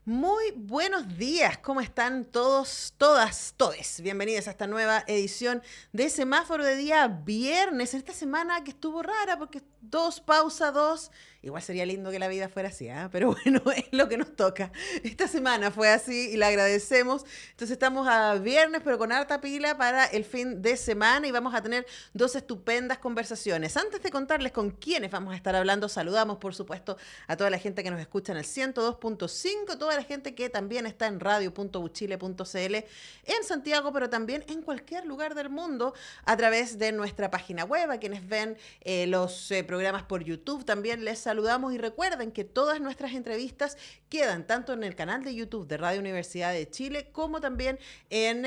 Muy buenos días, ¿cómo están todos, todas, todes? Bienvenidos a esta nueva edición de Semáforo de Día Viernes, en esta semana que estuvo rara porque dos, pausa, dos. Igual sería lindo que la vida fuera así, ¿eh? Pero bueno, es lo que nos toca. Esta semana fue así y la agradecemos. Entonces estamos a viernes, pero con harta pila para el fin de semana y vamos a tener dos estupendas conversaciones. Antes de contarles con quiénes vamos a estar hablando, saludamos por supuesto a toda la gente que nos escucha en el 102.5, toda la gente que también está en radio.uchile.cl en Santiago, pero también en cualquier lugar del mundo a través de nuestra página web, a quienes ven los programas por YouTube, también les saludamos y recuerden que todas nuestras entrevistas quedan tanto en el canal de YouTube de Radio Universidad de Chile como también en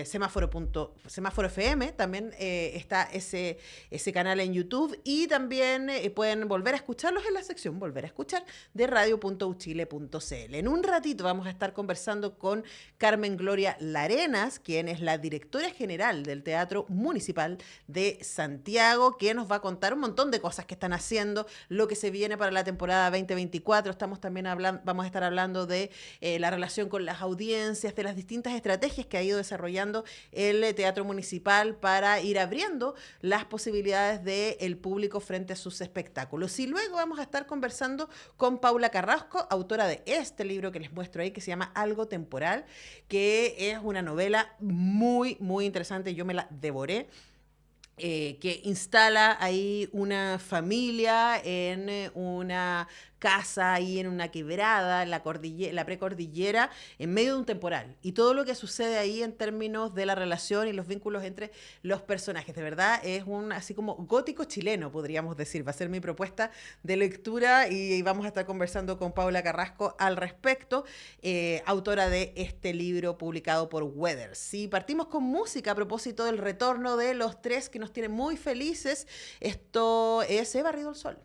Semáforo FM, también está ese canal en YouTube y también pueden volver a escucharlos en la sección Volver a escuchar de radio.uchile.cl. En un ratito vamos a estar conversando con Carmen Gloria Larenas, quien es la directora general del Teatro Municipal de Santiago, que nos va a contar un montón de cosas que están haciendo, lo que se viene para la temporada 2024. Estamos también vamos a estar hablando de la relación con las audiencias, de las distintas estrategias que ha ido desarrollando el Teatro Municipal para ir abriendo las posibilidades del público frente a sus espectáculos. Y luego vamos a estar conversando con Paula Carrasco, autora de este libro que les muestro ahí, que se llama Algo Temporal, que es una novela muy, muy interesante. Yo me la devoré. Que instala ahí una familia en una casa ahí en una quebrada, en la precordillera, en medio de un temporal. Y todo lo que sucede ahí en términos de la relación y los vínculos entre los personajes. De verdad, es un así como gótico chileno, podríamos decir. Va a ser mi propuesta de lectura y vamos a estar conversando con Paula Carrasco al respecto, autora de este libro publicado por Weathers. Y partimos con música a propósito del retorno de los tres que nos tiene muy felices. Esto es He barrido el sol.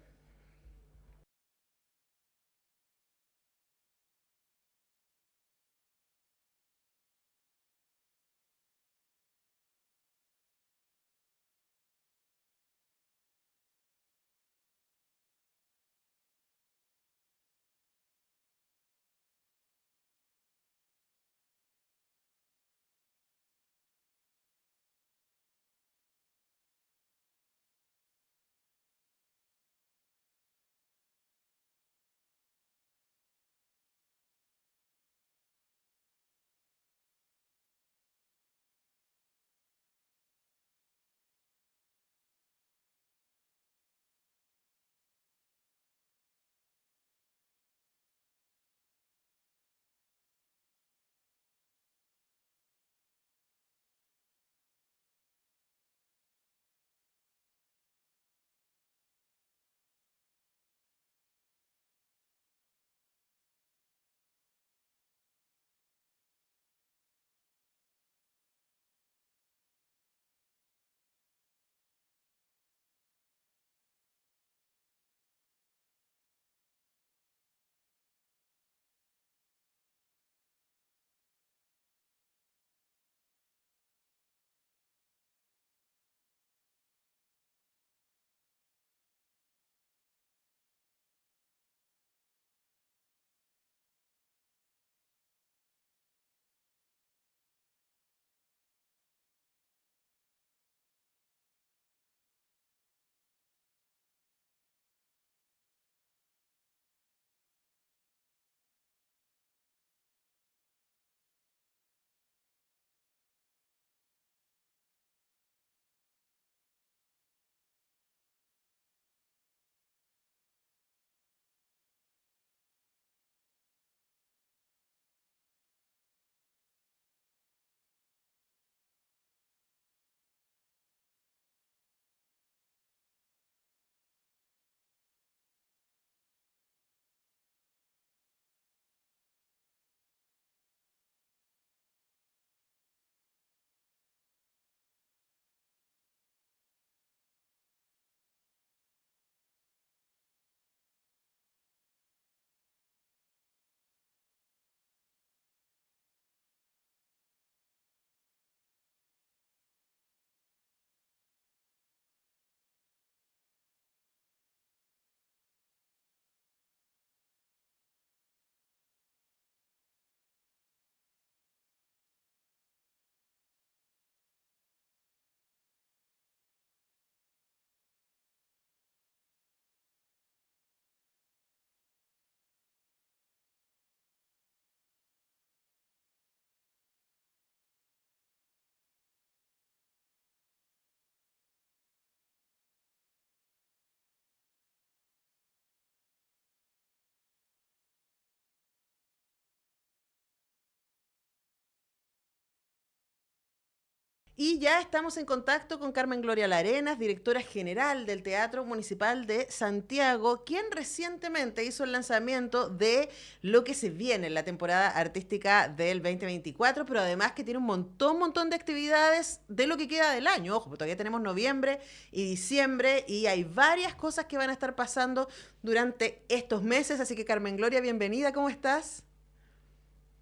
Y ya estamos en contacto con Carmen Gloria Larenas, directora general del Teatro Municipal de Santiago, quien recientemente hizo el lanzamiento de lo que se viene en la temporada artística del 2024, pero además que tiene un montón de actividades de lo que queda del año. Ojo, porque todavía tenemos noviembre y diciembre y hay varias cosas que van a estar pasando durante estos meses. Así que Carmen Gloria, bienvenida, ¿cómo estás?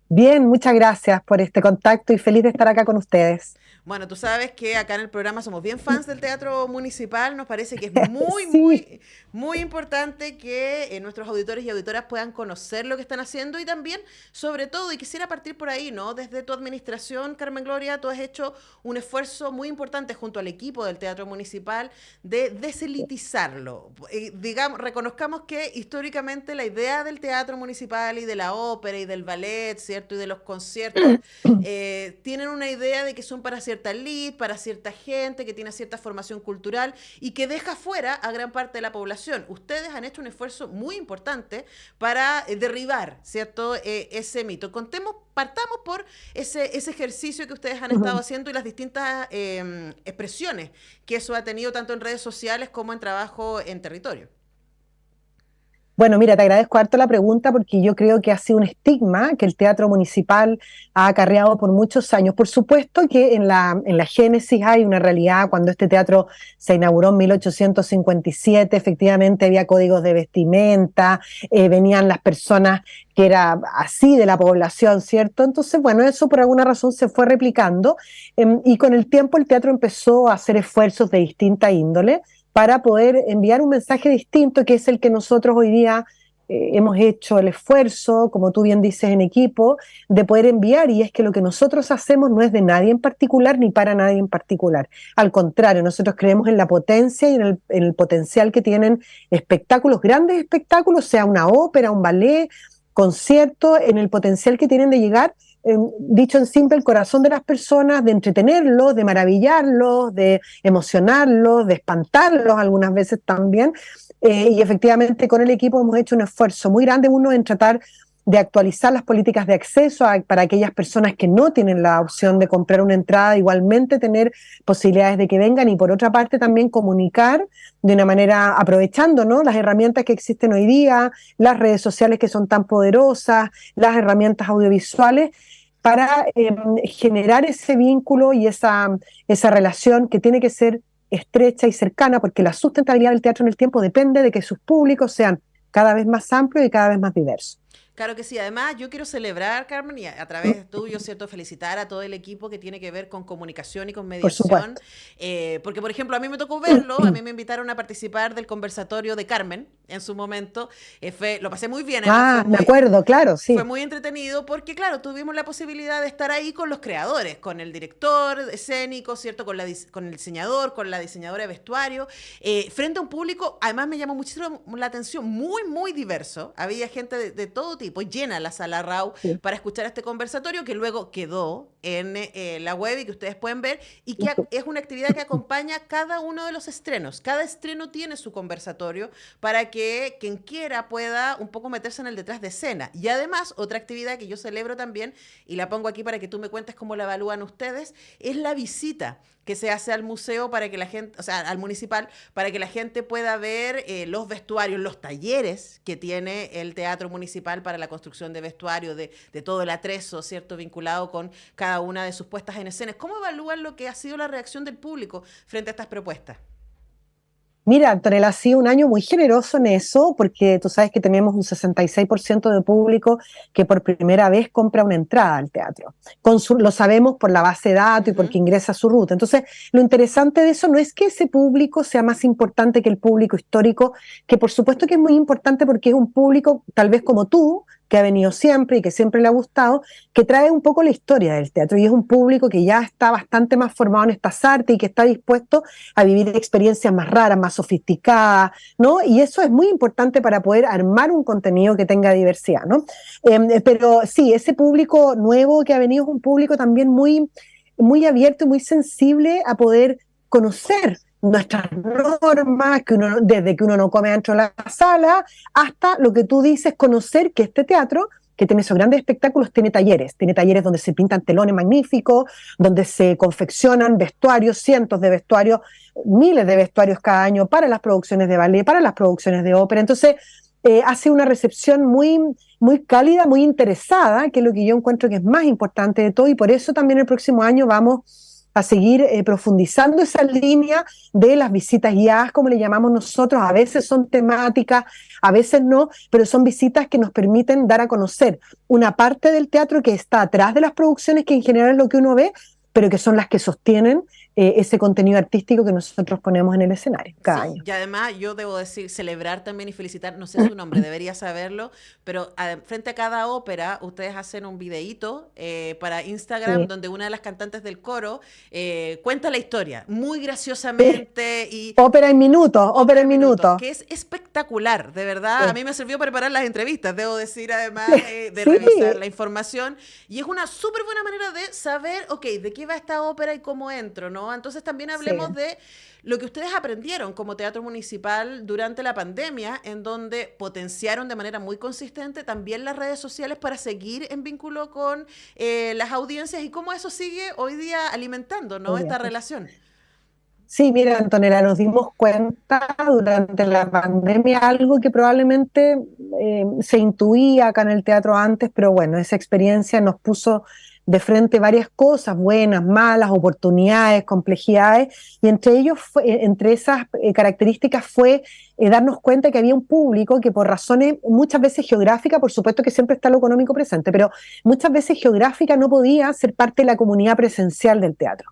Bien, muchas gracias por este contacto y feliz de estar acá con ustedes. Bueno, tú sabes que acá en el programa somos bien fans del Teatro Municipal. Nos parece que es Sí. muy importante que nuestros auditores y auditoras puedan conocer lo que están haciendo y también, sobre todo, y quisiera partir por ahí, ¿no? Desde tu administración, Carmen Gloria, tú has hecho un esfuerzo muy importante junto al equipo del Teatro Municipal de deselitizarlo. Digamos, reconozcamos que históricamente la idea del Teatro Municipal y de la ópera y del ballet, ¿cierto? Y de los conciertos tienen una idea de que son para cierta elite, para cierta gente que tiene cierta formación cultural y que deja fuera a gran parte de la población. Ustedes han hecho un esfuerzo muy importante para derribar, ¿cierto? Ese mito. Partamos por ese ejercicio que ustedes han estado haciendo y las distintas expresiones que eso ha tenido tanto en redes sociales como en trabajo en territorio. Bueno, mira, te agradezco harto la pregunta porque yo creo que ha sido un estigma que el teatro municipal ha acarreado por muchos años. Por supuesto que en la génesis hay una realidad. Cuando este teatro se inauguró en 1857, efectivamente había códigos de vestimenta, venían las personas que era así de la población, ¿cierto? Entonces, bueno, eso por alguna razón se fue replicando, y con el tiempo el teatro empezó a hacer esfuerzos de distinta índole para poder enviar un mensaje distinto, que es el que nosotros hoy día hemos hecho el esfuerzo, como tú bien dices, en equipo, de poder enviar, y es que lo que nosotros hacemos no es de nadie en particular ni para nadie en particular. Al contrario, nosotros creemos en la potencia y en el potencial que tienen espectáculos, grandes espectáculos, sea una ópera, un ballet, concierto, en el potencial que tienen de llegar, dicho en simple, el corazón de las personas, de entretenerlos, de maravillarlos, de emocionarlos, de espantarlos algunas veces también. Y efectivamente con el equipo hemos hecho un esfuerzo muy grande, uno en tratar de actualizar las políticas de acceso para aquellas personas que no tienen la opción de comprar una entrada, igualmente tener posibilidades de que vengan, y por otra parte también comunicar de una manera aprovechando, ¿no?, las herramientas que existen hoy día, las redes sociales que son tan poderosas, las herramientas audiovisuales, para generar ese vínculo y esa relación que tiene que ser estrecha y cercana, porque la sustentabilidad del teatro en el tiempo depende de que sus públicos sean cada vez más amplios y cada vez más diversos. Claro que sí. Además, yo quiero celebrar, Carmen, y a través tuyo, ¿cierto? Felicitar a todo el equipo que tiene que ver con comunicación y con Por mediación. supuesto. Porque, por ejemplo, a mí me tocó verlo, a mí me invitaron a participar del conversatorio de Carmen en su momento. Lo pasé muy bien, además Me acuerdo, claro, fue sí. muy entretenido porque, claro, tuvimos la posibilidad de estar ahí con los creadores, con el director escénico, ¿cierto? Con el diseñador, con la diseñadora de vestuario, frente a un público, además me llamó muchísimo la atención, muy diverso. Había gente de todo tipo, llena la sala RAU Sí. para escuchar este conversatorio que luego quedó en la web y que ustedes pueden ver y que es una actividad que acompaña cada uno de los estrenos. Cada estreno tiene su conversatorio para que quien quiera pueda un poco meterse en el detrás de escena. Y además, otra actividad que yo celebro también, y la pongo aquí para que tú me cuentes cómo la evalúan ustedes, es la visita que se hace al museo para que la gente, o sea, al municipal, para que la gente pueda ver los vestuarios, los talleres que tiene el Teatro Municipal para la construcción de vestuario, de todo el atrezo, ¿cierto?, vinculado con cada una de sus puestas en escena. ¿Cómo evalúan lo que ha sido la reacción del público frente a estas propuestas? Mira, Antonella, ha sido un año muy generoso en eso, porque tú sabes que tenemos un 66% de público que por primera vez compra una entrada al teatro. Lo sabemos por la base de datos y Ujú. porque ingresa a su ruta. Entonces, lo interesante de eso no es que ese público sea más importante que el público histórico, que por supuesto que es muy importante porque es un público, tal vez como tú, que ha venido siempre y que siempre le ha gustado, que trae un poco la historia del teatro, y es un público que ya está bastante más formado en estas artes y que está dispuesto a vivir experiencias más raras, más sofisticadas, ¿no? Y eso es muy importante para poder armar un contenido que tenga diversidad, ¿no? Pero sí, ese público nuevo que ha venido es un público también muy abierto y muy sensible a poder conocer nuestras normas, desde que uno no come dentro de la sala, hasta lo que tú dices, conocer que este teatro que tiene esos grandes espectáculos, tiene talleres donde se pintan telones magníficos, donde se confeccionan vestuarios, cientos de vestuarios, miles de vestuarios cada año para las producciones de ballet, para las producciones de ópera. Entonces, hace una recepción muy, muy cálida, muy interesada, que es lo que yo encuentro que es más importante de todo, y por eso también el próximo año vamos a seguir profundizando esa línea de las visitas guiadas, como le llamamos nosotros. A veces son temáticas, a veces no, pero son visitas que nos permiten dar a conocer una parte del teatro que está atrás de las producciones, que en general es lo que uno ve, pero que son las que sostienen ese contenido artístico que nosotros ponemos en el escenario cada año. Y además yo debo decir, celebrar también y felicitar, no sé su nombre, debería saberlo, pero frente a cada ópera ustedes hacen un videíto para Instagram donde una de las cantantes del coro cuenta la historia, muy graciosamente. Y ópera en minutos, ópera en minutos. Que es espectacular, de verdad. A mí me sirvió para preparar las entrevistas, debo decir, además de revisar la información. Y es una súper buena manera de saber, ok, de qué va esta ópera y cómo entro, ¿no? Entonces también hablemos de lo que ustedes aprendieron como teatro municipal durante la pandemia, en donde potenciaron de manera muy consistente también las redes sociales para seguir en vínculo con las audiencias, y cómo eso sigue hoy día alimentando, ¿no? Esta relación. Sí, mira, Antonella, nos dimos cuenta durante la pandemia algo que probablemente se intuía acá en el teatro antes, pero bueno, esa experiencia nos puso de frente varias cosas, buenas, malas, oportunidades, complejidades, y entre esas características fue darnos cuenta que había un público que por razones muchas veces geográficas, por supuesto que siempre está lo económico presente, pero muchas veces geográfica no podía ser parte de la comunidad presencial del teatro.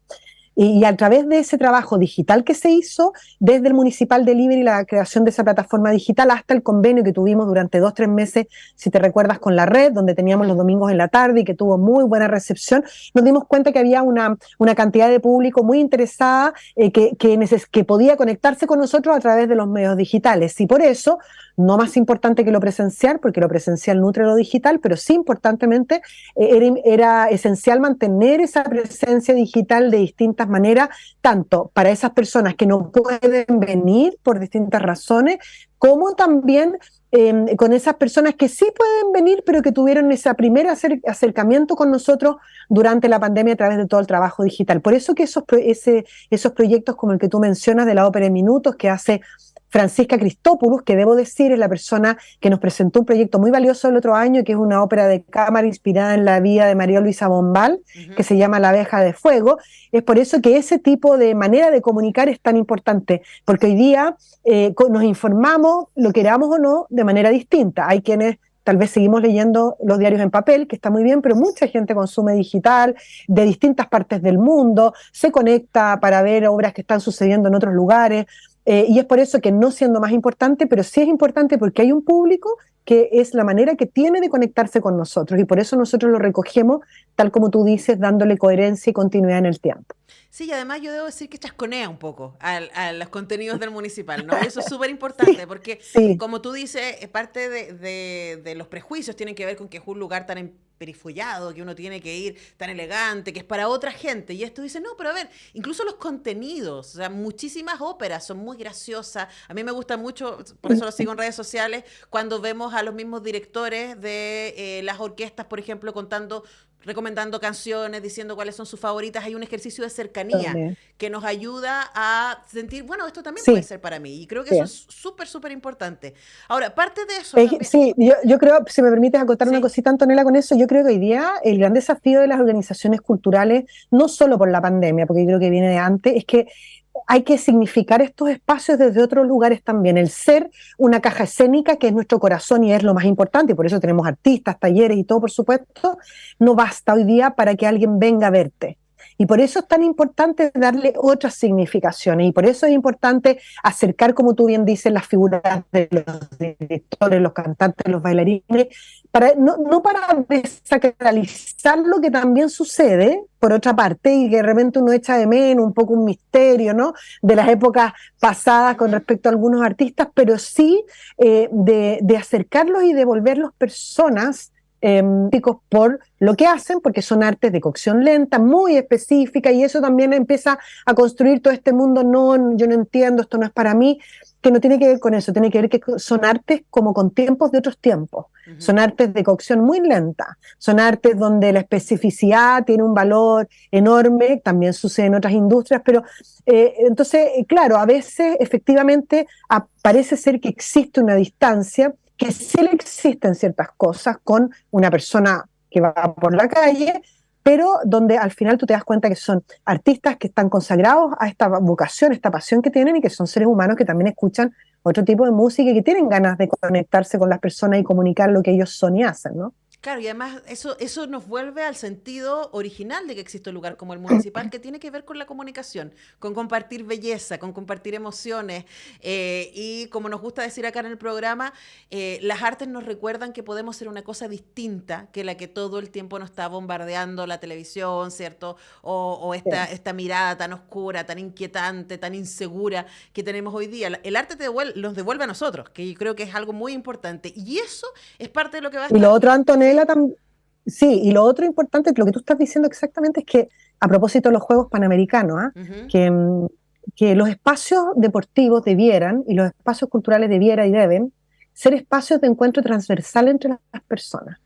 Y a través de ese trabajo digital que se hizo, desde el Municipal Delivery, la creación de esa plataforma digital, hasta el convenio que tuvimos durante 2-3 meses, si te recuerdas, con la red, donde teníamos los domingos en la tarde y que tuvo muy buena recepción, nos dimos cuenta que había una cantidad de público muy interesada que podía conectarse con nosotros a través de los medios digitales. Y por eso, no más importante que lo presencial, porque lo presencial nutre lo digital, pero sí importantemente era esencial mantener esa presencia digital de distintas maneras, tanto para esas personas que no pueden venir por distintas razones, como también con esas personas que sí pueden venir, pero que tuvieron ese primer acercamiento con nosotros durante la pandemia a través de todo el trabajo digital. Por eso que esos proyectos como el que tú mencionas de la Ópera en Minutos, que hace Francisca Christopoulos, que debo decir es la persona que nos presentó un proyecto muy valioso el otro año, que es una ópera de cámara inspirada en la vida de María Luisa Bombal, que se llama La abeja de fuego. Es por eso que ese tipo de manera de comunicar es tan importante, porque hoy día nos informamos, lo queramos o no, de manera distinta. Hay quienes tal vez seguimos leyendo los diarios en papel, que está muy bien, pero mucha gente consume digital de distintas partes del mundo, se conecta para ver obras que están sucediendo en otros lugares. Y es por eso que no siendo más importante, pero sí es importante porque hay un público que es la manera que tiene de conectarse con nosotros, y por eso nosotros lo recogemos, tal como tú dices, dándole coherencia y continuidad en el tiempo. Sí, y además yo debo decir que chasconea un poco a los contenidos del municipal, ¿no? Y eso es súper importante, porque como tú dices, parte de los prejuicios tienen que ver con que es un lugar tan emperifollado, que uno tiene que ir tan elegante, que es para otra gente. Y esto dice, no, pero a ver, incluso los contenidos, o sea, muchísimas óperas son muy graciosas. A mí me gusta mucho, por eso lo sigo en redes sociales, cuando vemos a los mismos directores de las orquestas, por ejemplo, recomendando canciones, diciendo cuáles son sus favoritas. Hay un ejercicio de cercanía que nos ayuda a sentir, bueno, esto también puede ser para mí. Y creo que eso es súper, súper importante. Ahora, parte de eso también... Sí, yo creo, si me permites acotar una cosita, Antonella, con eso, yo creo que hoy día el gran desafío de las organizaciones culturales, no solo por la pandemia, porque yo creo que viene de antes, es que hay que significar estos espacios desde otros lugares también. El ser una caja escénica, que es nuestro corazón y es lo más importante, y por eso tenemos artistas, talleres y todo, por supuesto, no basta hoy día para que alguien venga a verte. Y por eso es tan importante darle otras significaciones, y por eso es importante acercar, como tú bien dices, las figuras de los directores, los cantantes, los bailarines, no para desacralizar lo que también sucede, por otra parte, y que de repente uno echa de menos un poco un misterio, ¿no?, de las épocas pasadas con respecto a algunos artistas, pero sí de acercarlos y de volverlos personas por lo que hacen, porque son artes de cocción lenta, muy específica, y eso también empieza a construir todo este mundo, no, yo no entiendo, esto no es para mí, que no tiene que ver con eso, tiene que ver que son artes como con tiempos de otros tiempos, son artes de cocción muy lenta, son artes donde la especificidad tiene un valor enorme, también sucede en otras industrias, pero entonces, claro, a veces efectivamente parece ser que existe una distancia, que sí le existen ciertas cosas con una persona que va por la calle, pero donde al final tú te das cuenta que son artistas que están consagrados a esta vocación, esta pasión que tienen, y que son seres humanos que también escuchan otro tipo de música y que tienen ganas de conectarse con las personas y comunicar lo que ellos son y hacen, ¿no? Claro, y además eso nos vuelve al sentido original de que existe un lugar como el municipal, que tiene que ver con la comunicación, con compartir belleza, con compartir emociones. Y como nos gusta decir acá en el programa, las artes nos recuerdan que podemos ser una cosa distinta que la que todo el tiempo nos está bombardeando la televisión, ¿cierto? O esta mirada tan oscura, tan inquietante, tan insegura que tenemos hoy día. El arte nos devuelve a nosotros, que yo creo que es algo muy importante. Y eso es parte de lo que va a Y estar... lo otro, Antonella, sí, y lo otro importante, lo que tú estás diciendo exactamente es que, a propósito de los Juegos Panamericanos, Ujú. que, que los espacios deportivos debieran, y los espacios culturales debieran y deben, ser espacios de encuentro transversal entre las personas.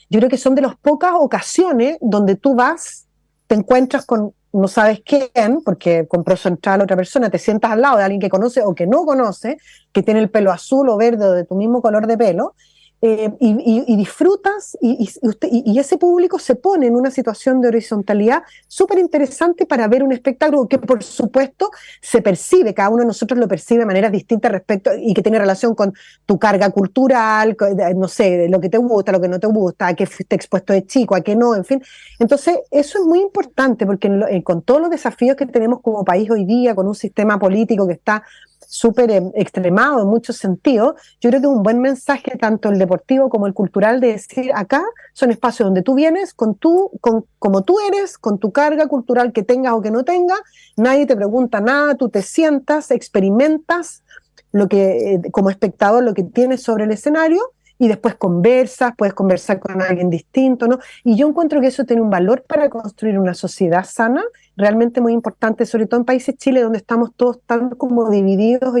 Yo creo que son de las pocas ocasiones donde tú vas, te encuentras con no sabes quién, porque compró su entrada la otra persona, te sientas al lado de alguien que conoce o que no conoce, que tiene el pelo azul o verde o de tu mismo color de pelo, y disfrutas, y ese público se pone en una situación de horizontalidad súper interesante para ver un espectáculo que, por supuesto, se percibe, cada uno de nosotros lo percibe de maneras distintas respecto, y que tiene relación con tu carga cultural, no sé, lo que te gusta, lo que no te gusta, a qué fuiste expuesto de chico, a qué no, en fin. Entonces, eso es muy importante, porque con todos los desafíos que tenemos como país hoy día, con un sistema político que está súper extremado en muchos sentidos, yo creo que es un buen mensaje, tanto el deportivo como el cultural, de decir, acá son espacios donde tú vienes como tú eres, con tu carga cultural que tengas o que no tengas, nadie te pregunta nada, tú te sientas, experimentas lo que, como espectador, lo que tienes sobre el escenario, y después puedes conversar con alguien distinto, ¿no? Y yo encuentro que eso tiene un valor para construir una sociedad sana, realmente muy importante, sobre todo en países Chile, donde estamos todos tan como divididos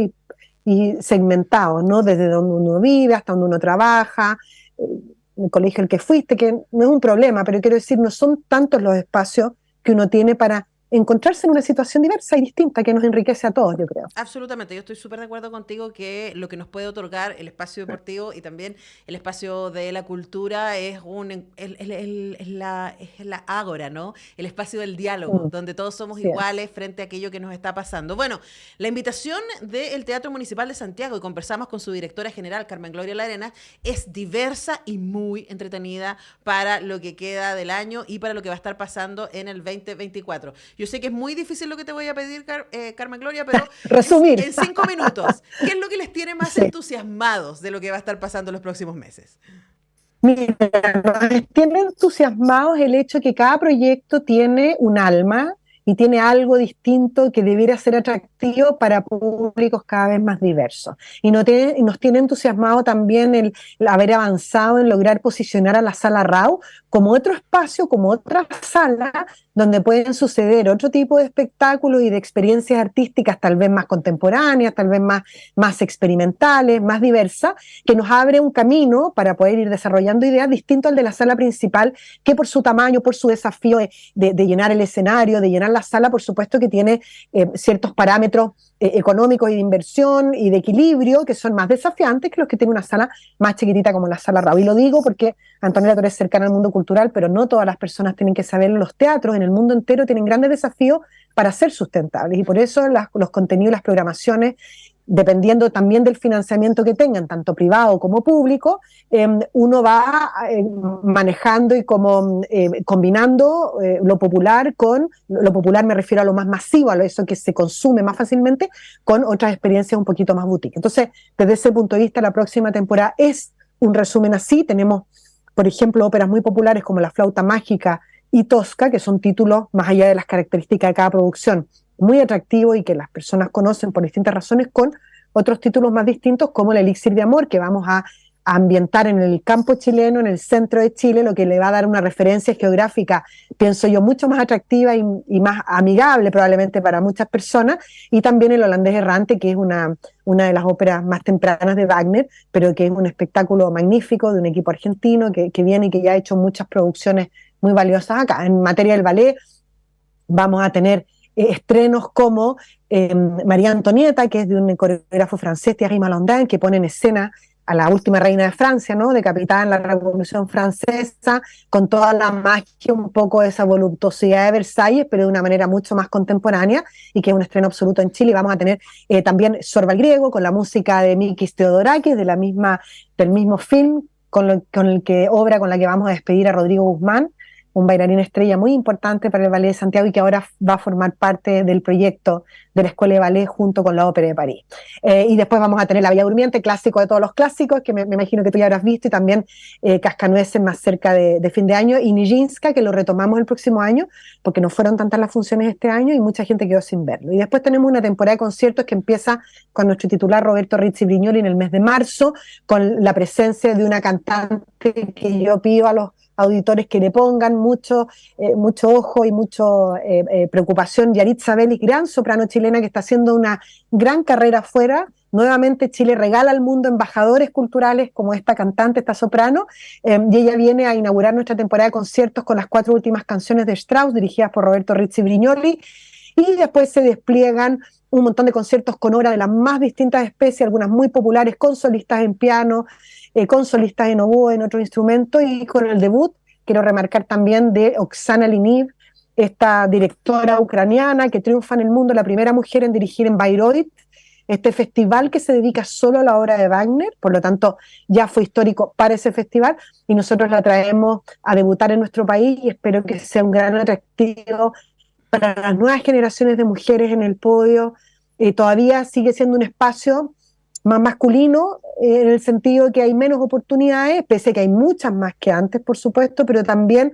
y segmentados, ¿no? Desde donde uno vive hasta donde uno trabaja, el colegio al que fuiste, que no es un problema, pero quiero decir, no son tantos los espacios que uno tiene para encontrarse en una situación diversa y distinta que nos enriquece a todos, yo creo. Absolutamente, yo estoy súper de acuerdo contigo que lo que nos puede otorgar el espacio deportivo y también el espacio de la cultura es la ágora, ¿no? El espacio del diálogo, Mm, donde todos somos sí es. iguales frente a aquello que nos está pasando. Bueno, la invitación del Teatro Municipal de Santiago, y conversamos con su directora general, Carmen Gloria Larena, es diversa y muy entretenida para lo que queda del año y para lo que va a estar pasando en el 2024. Yo sé que es muy difícil lo que te voy a pedir, Carmen Gloria, pero Resumir. en 5 minutos, ¿qué es lo que les tiene más Sí. entusiasmados de lo que va a estar pasando en los próximos meses? Mira, nos tiene entusiasmados el hecho de que cada proyecto tiene un alma y tiene algo distinto que debiera ser atractivo para públicos cada vez más diversos. Y nos tiene entusiasmado también el haber avanzado en lograr posicionar a la Sala Rau como otro espacio, como otra sala donde pueden suceder otro tipo de espectáculos y de experiencias artísticas tal vez más contemporáneas, tal vez más experimentales, más diversas, que nos abre un camino para poder ir desarrollando ideas distinto al de la sala principal, que por su tamaño, por su desafío de llenar el escenario, de llenar la sala, por supuesto que tiene ciertos parámetros económicos y de inversión y de equilibrio que son más desafiantes que los que tiene una sala más chiquitita como la Sala Rau. Y lo digo porque, Antonella, tú eres cercana al mundo cultural, pero no todas las personas tienen que saber, los teatros en el mundo entero tienen grandes desafíos para ser sustentables, y por eso los contenidos, las programaciones, dependiendo también del financiamiento que tengan, tanto privado como público, uno va manejando y como combinando lo popular me refiero a lo más masivo, a eso que se consume más fácilmente, con otras experiencias un poquito más boutique. Entonces, desde ese punto de vista, la próxima temporada es un resumen así. Tenemos, por ejemplo, óperas muy populares como La Flauta Mágica y Tosca, que son títulos, más allá de las características de cada producción, muy atractivo y que las personas conocen por distintas razones, con otros títulos más distintos como El Elixir de Amor, que vamos a a ambientar en el campo chileno, en el centro de Chile, lo que le va a dar una referencia geográfica, pienso yo, mucho más atractiva y más amigable probablemente para muchas personas, y también El holandés errante, que es una de las óperas más tempranas de Wagner, pero que es un espectáculo magnífico de un equipo argentino que viene y que ya ha hecho muchas producciones muy valiosas acá. En materia del ballet vamos a tener estrenos como María Antonieta, que es de un coreógrafo francés, Thierry Malandin, que pone en escena a la última reina de Francia, ¿no? Decapitada en la Revolución Francesa, con toda la magia, un poco de esa voluptuosidad de Versalles, pero de una manera mucho más contemporánea, y que es un estreno absoluto en Chile. Y vamos a tener también Sorba el Griego, con la música de Mikis Theodorakis, del mismo film, con la que vamos a despedir a Rodrigo Guzmán, un bailarín estrella muy importante para el Ballet de Santiago y que ahora va a formar parte del proyecto de la Escuela de Ballet junto con la Ópera de París. Y después vamos a tener La Bella Durmiente, clásico de todos los clásicos, que me imagino que tú ya habrás visto, y también Cascanueces más cerca de fin de año, y Nijinska, que lo retomamos el próximo año, porque no fueron tantas las funciones este año y mucha gente quedó sin verlo. Y después tenemos una temporada de conciertos que empieza con nuestro titular Roberto Rizzi Brignoli en el mes de marzo, con la presencia de una cantante que yo pido a los auditores que le pongan mucho ojo y mucho preocupación, Yaritza Belli, gran soprano chilena que está haciendo una gran carrera afuera. Nuevamente Chile regala al mundo embajadores culturales como esta cantante, esta soprano, y ella viene a inaugurar nuestra temporada de conciertos con las 4 últimas canciones de Strauss, dirigidas por Roberto Rizzi Brignoli, y después se despliegan un montón de conciertos con obras de las más distintas especies, algunas muy populares, con solistas en piano, con solistas en oboe, en otro instrumento, y con el debut, quiero remarcar también, de Oksana Liniv, esta directora ucraniana que triunfa en el mundo, la primera mujer en dirigir en Bayreuth, este festival que se dedica solo a la obra de Wagner, por lo tanto ya fue histórico para ese festival, y nosotros la traemos a debutar en nuestro país, y espero que sea un gran atractivo para las nuevas generaciones de mujeres en el podio. Todavía sigue siendo un espacio más masculino, en el sentido de que hay menos oportunidades, pese a que hay muchas más que antes, por supuesto, pero también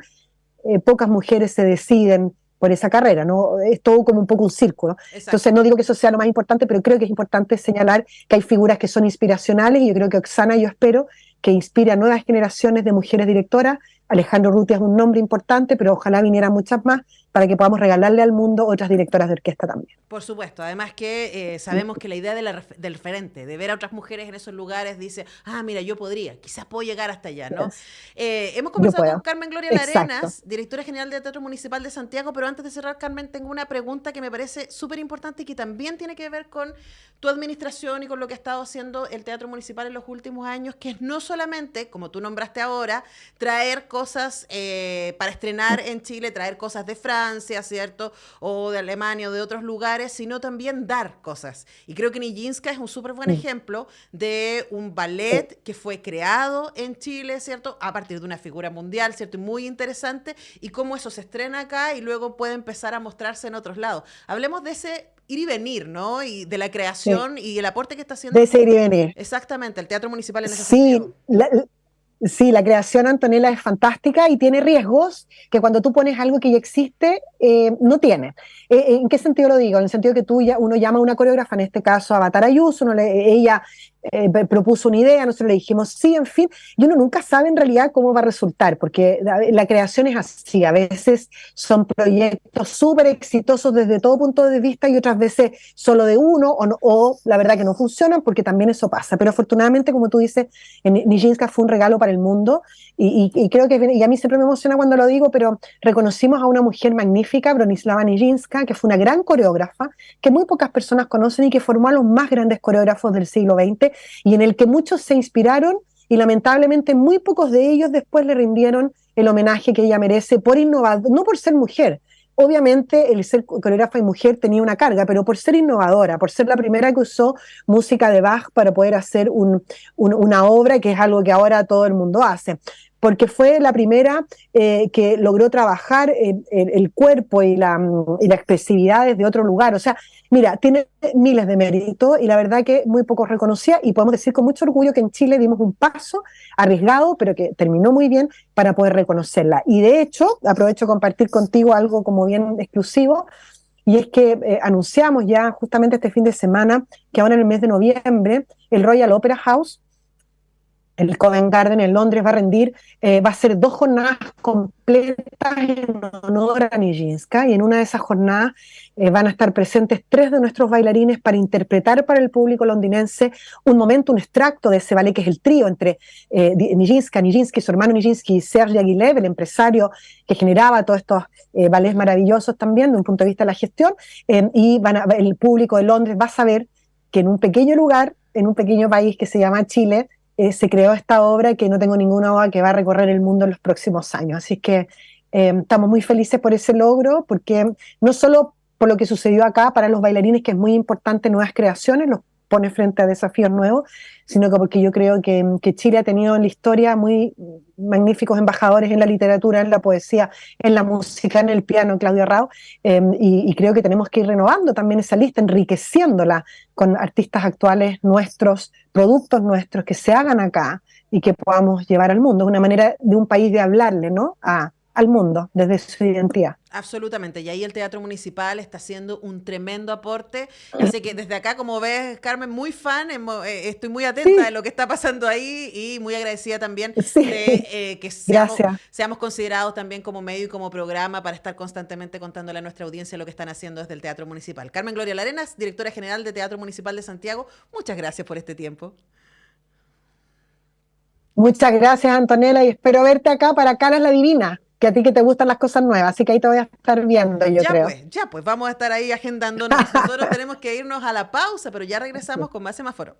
pocas mujeres se deciden por esa carrera, ¿no? Es todo como un poco un círculo. Exacto. Entonces no digo que eso sea lo más importante, pero creo que es importante señalar que hay figuras que son inspiracionales, y yo creo que Oksana, yo espero que inspire a nuevas generaciones de mujeres directoras. Alejandro Rutia es un nombre importante, pero ojalá vinieran muchas más para que podamos regalarle al mundo otras directoras de orquesta también. Por supuesto, además que sabemos que la idea del referente, de ver a otras mujeres en esos lugares, dice, mira, yo podría, quizás puedo llegar hasta allá, ¿no? Hemos conversado con Carmen Gloria Larenas, directora general del Teatro Municipal de Santiago, pero antes de cerrar, Carmen, tengo una pregunta que me parece súper importante y que también tiene que ver con tu administración y con lo que ha estado haciendo el Teatro Municipal en los últimos años, que es no solamente, como tú nombraste ahora, traer cosas para estrenar en Chile, traer cosas de Francia, ¿cierto? O de Alemania o de otros lugares, sino también dar cosas. Y creo que Nijinska es un súper buen ejemplo de un ballet que fue creado en Chile, ¿cierto? A partir de una figura mundial, ¿cierto? Y muy interesante, y cómo eso se estrena acá y luego puede empezar a mostrarse en otros lados. Hablemos de ese ir y venir, ¿no? Y de la creación y el aporte que está haciendo. De ese ir y venir. Exactamente, el Teatro Municipal en ese sentido. Sí, la creación, Antonella, es fantástica y tiene riesgos que cuando tú pones algo que ya existe, no tiene. ¿En qué sentido lo digo? En el sentido que uno llama a una coreógrafa, en este caso a Batar Ayuso, ella propuso una idea, nosotros le dijimos sí, en fin, y uno nunca sabe en realidad cómo va a resultar, porque la creación es así, a veces son proyectos súper exitosos desde todo punto de vista y otras veces solo de uno, o la verdad que no funcionan, porque también eso pasa, pero afortunadamente, como tú dices, Nijinska fue un regalo para el mundo, y creo que, y a mí siempre me emociona cuando lo digo, pero reconocimos a una mujer magnífica, Bronislava Nijinska, que fue una gran coreógrafa, que muy pocas personas conocen y que formó a los más grandes coreógrafos del siglo XX, y en el que muchos se inspiraron, y lamentablemente muy pocos de ellos después le rindieron el homenaje que ella merece por innovar, no por ser mujer. Obviamente el ser coreógrafa y mujer tenía una carga, pero por ser innovadora, por ser la primera que usó música de Bach para poder hacer una obra, que es algo que ahora todo el mundo hace, porque fue la primera que logró trabajar el cuerpo y la expresividad desde otro lugar. O sea, mira, tiene miles de méritos y la verdad que muy pocos reconocía, y podemos decir con mucho orgullo que en Chile dimos un paso arriesgado, pero que terminó muy bien para poder reconocerla. Y de hecho, aprovecho de compartir contigo algo como bien exclusivo, y es que anunciamos ya justamente este fin de semana que ahora en el mes de noviembre el Royal Opera House el Covent Garden en Londres va a rendir, va a ser 2 jornadas completas en honor a Nijinsky, y en una de esas jornadas van a estar presentes 3 de nuestros bailarines para interpretar para el público londinense un momento, un extracto de ese ballet que es el trío entre Nijinsky, su hermano Nijinsky y Serge Diaghilev, el empresario que generaba todos estos ballets maravillosos también desde un punto de vista de la gestión, y el público de Londres va a saber que en un pequeño lugar, en un pequeño país que se llama Chile, se creó esta obra que no tengo ninguna duda que va a recorrer el mundo en los próximos años. Así que estamos muy felices por ese logro, porque no solo por lo que sucedió acá para los bailarines, que es muy importante, nuevas creaciones, los pone frente a desafíos nuevos, sino que porque yo creo que Chile ha tenido en la historia muy magníficos embajadores en la literatura, en la poesía, en la música, en el piano, Claudio Rao, y creo que tenemos que ir renovando también esa lista, enriqueciéndola con artistas actuales nuestros, productos nuestros que se hagan acá y que podamos llevar al mundo. Es una manera de un país de hablarle, ¿no? Al mundo desde su identidad. Absolutamente, y ahí el Teatro Municipal está haciendo un tremendo aporte. Así que desde acá, como ves, Carmen, muy fan, estoy muy atenta de Sí, lo que está pasando ahí y muy agradecida también sí, de que gracias. seamos considerados también como medio y como programa para estar constantemente contándole a nuestra audiencia lo que están haciendo desde el Teatro Municipal. Carmen Gloria Larenas, directora general de Teatro Municipal de Santiago, muchas gracias por este tiempo. Muchas gracias, Antonella, y espero verte acá para Caras la Divina, que a ti que te gustan las cosas nuevas, así que ahí te voy a estar viendo, yo creo. Ya pues, vamos a estar ahí agendándonos. Nosotros tenemos que irnos a la pausa, pero ya regresamos con más semáforo.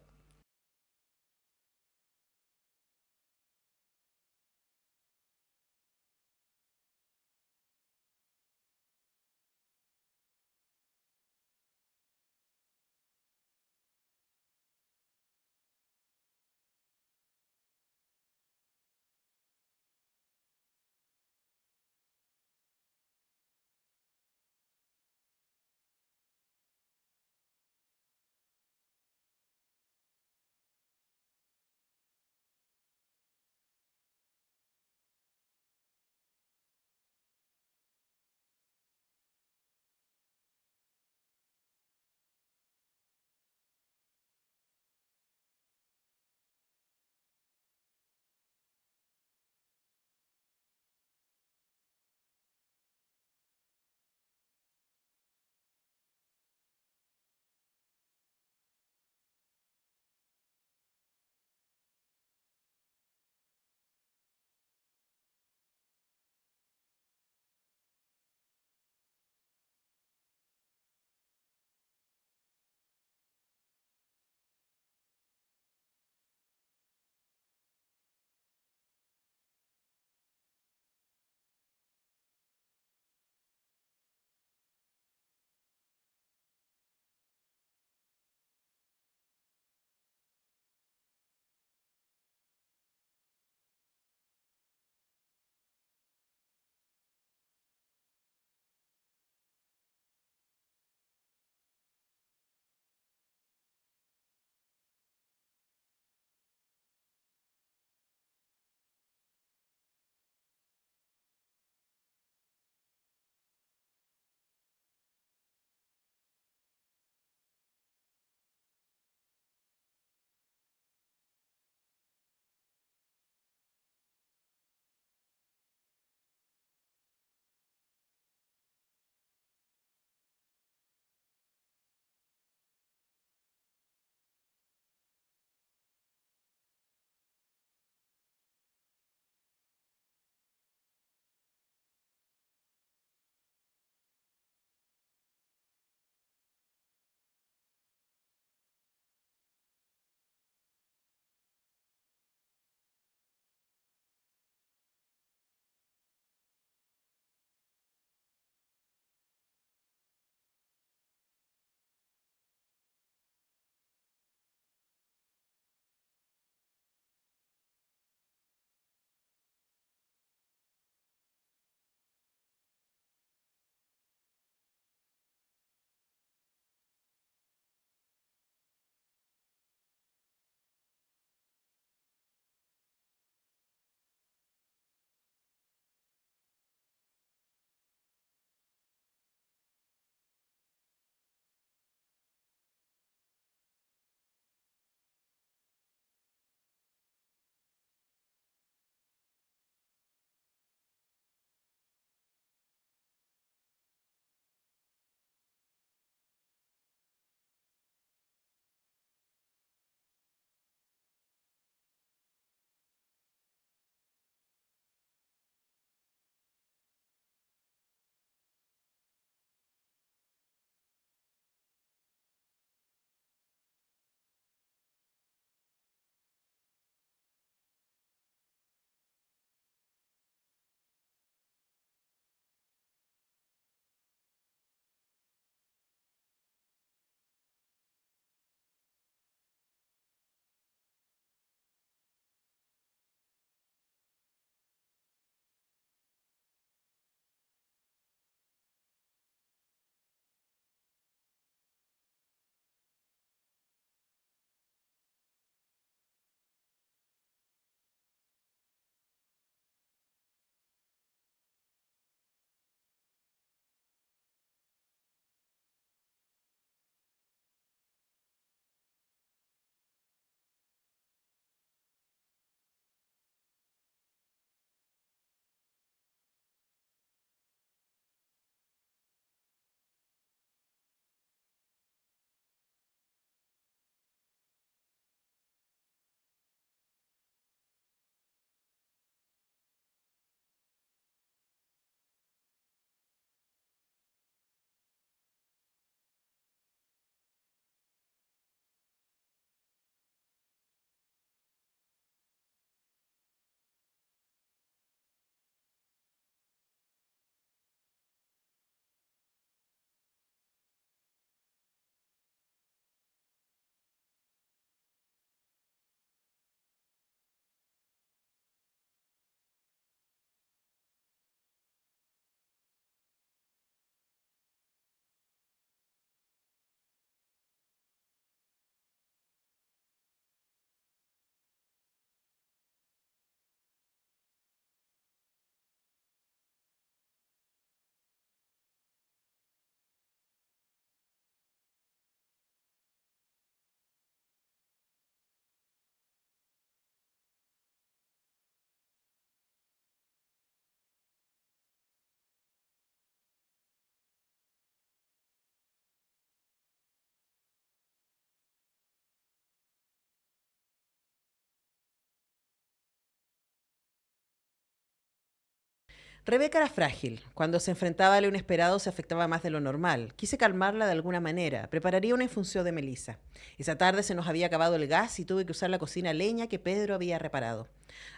Rebeca era frágil. Cuando se enfrentaba a lo inesperado se afectaba más de lo normal. Quise calmarla de alguna manera. Prepararía una infusión de melisa. Esa tarde se nos había acabado el gas y tuve que usar la cocina a leña que Pedro había reparado.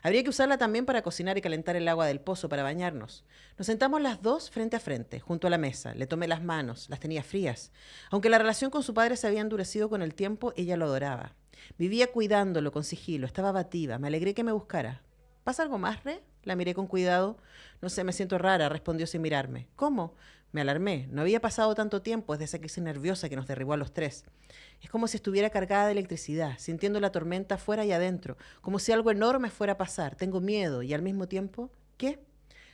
Habría que usarla también para cocinar y calentar el agua del pozo para bañarnos. Nos sentamos las dos frente a frente, junto a la mesa. Le tomé las manos, las tenía frías. Aunque la relación con su padre se había endurecido con el tiempo, ella lo adoraba. Vivía cuidándolo con sigilo, estaba abativa. Me alegré que me buscara. ¿Pasa algo más, Re? La miré con cuidado. No sé, me siento rara, respondió sin mirarme. ¿Cómo? Me alarmé. No había pasado tanto tiempo desde esa crisis nerviosa que nos derribó a los tres. Es como si estuviera cargada de electricidad, sintiendo la tormenta fuera y adentro, como si algo enorme fuera a pasar. Tengo miedo y al mismo tiempo, ¿qué?